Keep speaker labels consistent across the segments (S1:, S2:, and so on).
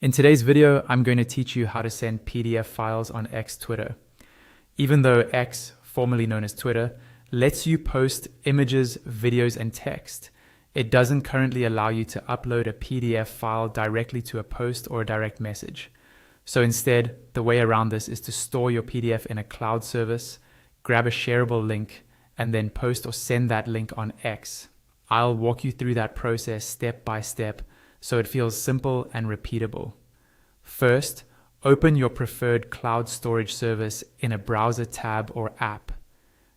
S1: In today's video, I'm going to teach you how to send PDF files on X Twitter. Even though X, formerly known as Twitter, lets you post images, videos, and text, it doesn't currently allow you to upload a PDF file directly to a post or a direct message. So instead, the way around this is to store your PDF in a cloud service, grab a shareable link, and then post or send that link on X. I'll walk you through that process step by step so it feels simple and repeatable. First, open your preferred cloud storage service in a browser tab or app.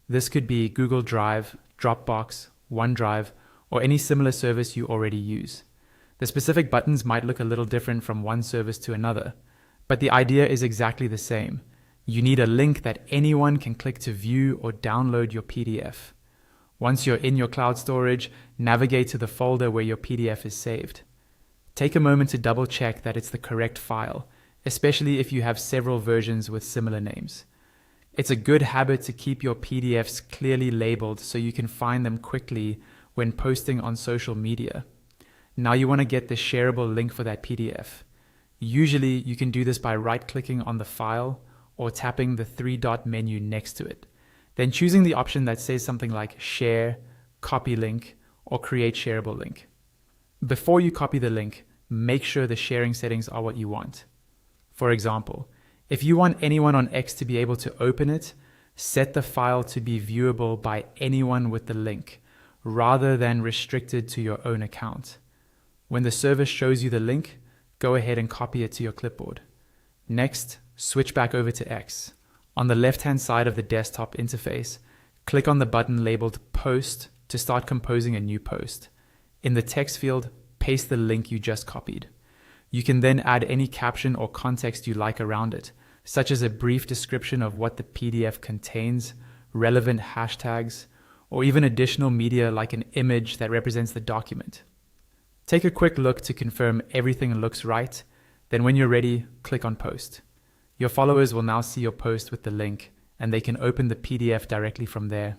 S1: This could be Google Drive, Dropbox, OneDrive, or any similar service you already use. The specific buttons might look a little different from one service to another, but the idea is exactly the same. You need a link that anyone can click to view or download your PDF. Once you're in your cloud storage, navigate to the folder where your PDF is saved. Take a moment to double check that it's the correct file, especially if you have several versions with similar names. It's a good habit to keep your PDFs clearly labeled so you can find them quickly when posting on social media. Now you want to get the shareable link for that PDF. Usually you can do this by right-clicking on the file or tapping the three-dot menu next to it, then choosing the option that says something like Share, Copy Link, or Create Shareable Link. Before you copy the link, make sure the sharing settings are what you want. For example, if you want anyone on X to be able to open it, set the file to be viewable by anyone with the link, rather than restricted to your own account. When the service shows you the link, go ahead and copy it to your clipboard. Next, switch back over to X. On the left-hand side of the desktop interface, click on the button labeled Post to start composing a new post. In the text field, paste the link you just copied. You can then add any caption or context you like around it, such as a brief description of what the PDF contains, relevant hashtags, or even additional media like an image that represents the document. Take a quick look to confirm everything looks right, then when you're ready, click on Post. Your followers will now see your post with the link, and they can open the PDF directly from there.